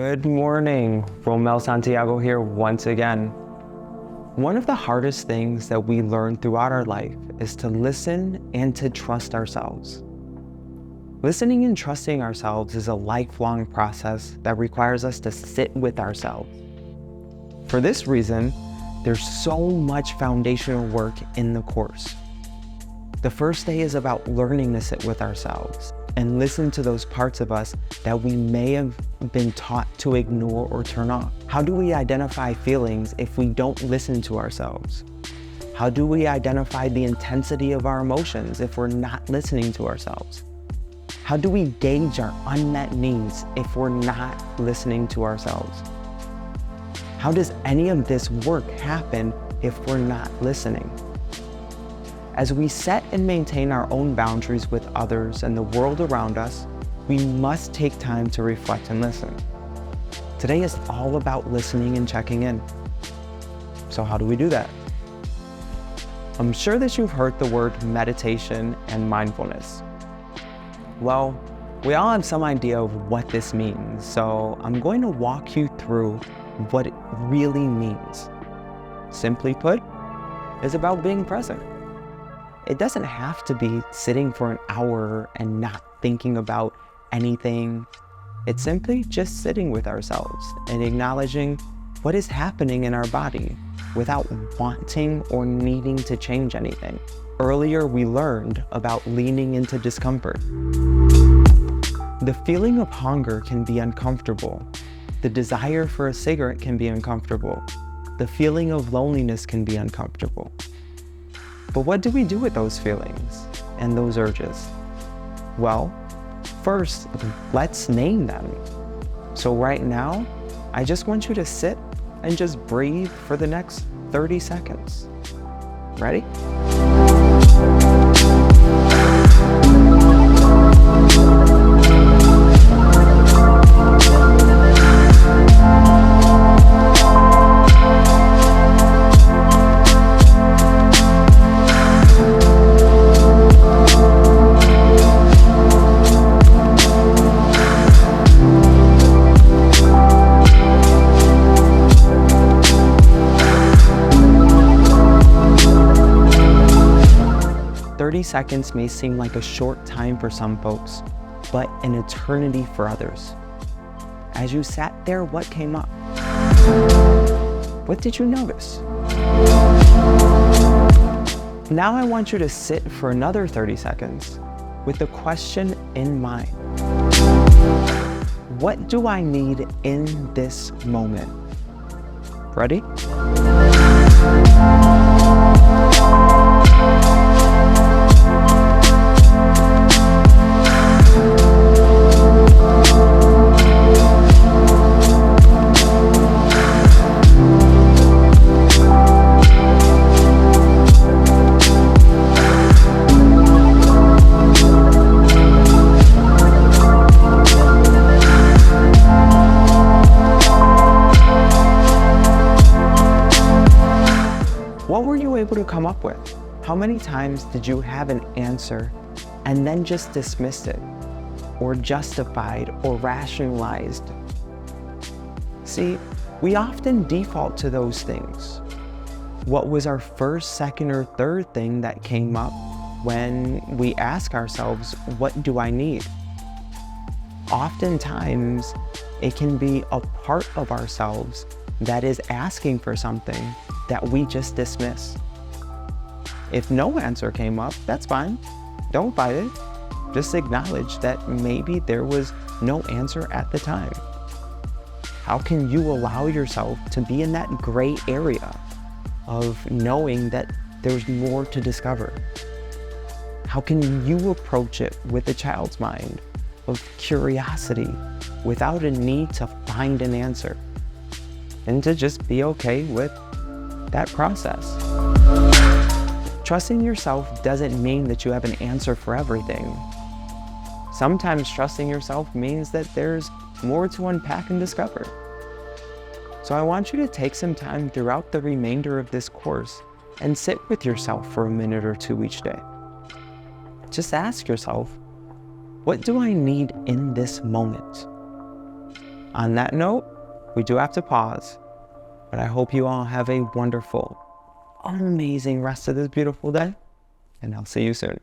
Good morning, Romel Santiago here once again. One of the hardest things that we learn throughout our life is to listen and to trust ourselves. Listening and trusting ourselves is a lifelong process that requires us to sit with ourselves. For this reason, there's so much foundational work in the course. The first day is about learning to sit with ourselves and listen to those parts of us that we may have been taught to ignore or turn off. How do we identify feelings if we don't listen to ourselves? How do we identify the intensity of our emotions if we're not listening to ourselves? How do we gauge our unmet needs if we're not listening to ourselves? How does any of this work happen if we're not listening? As we set and maintain our own boundaries with others and the world around us, we must take time to reflect and listen. Today is all about listening and checking in. So how do we do that? I'm sure that you've heard the word meditation and mindfulness. Well, we all have some idea of what this means, so I'm going to walk you through what it really means. Simply put, it's about being present. It doesn't have to be sitting for an hour and not thinking about anything. It's simply just sitting with ourselves and acknowledging what is happening in our body without wanting or needing to change anything. Earlier, we learned about leaning into discomfort. The feeling of hunger can be uncomfortable. The desire for a cigarette can be uncomfortable. The feeling of loneliness can be uncomfortable. But what do we do with those feelings and those urges? Well, first, let's name them. So right now, I just want you to sit and just breathe for the next 30 seconds. Ready? Seconds may seem like a short time for some folks, but an eternity for others. As you sat there, what came up? What did you notice? Now I want you to sit for another 30 seconds with the question in mind. What do I need in this moment? Ready? What were you able to come up with? How many times did you have an answer and then just dismissed it, or justified, or rationalized? See, we often default to those things. What was our first, second, or third thing that came up when we ask ourselves, what do I need? Oftentimes, it can be a part of ourselves that is asking for something that we just dismiss. If no answer came up, that's fine. Don't fight it. Just acknowledge that maybe there was no answer at the time. How can you allow yourself to be in that gray area of knowing that there's more to discover? How can you approach it with a child's mind of curiosity without a need to find an answer, and to just be okay with that process? Trusting yourself doesn't mean that you have an answer for everything. Sometimes trusting yourself means that there's more to unpack and discover. So I want you to take some time throughout the remainder of this course and sit with yourself for a minute or two each day. Just ask yourself, what do I need in this moment? On that note, we do have to pause, but I hope you all have a wonderful, amazing rest of this beautiful day, and I'll see you soon.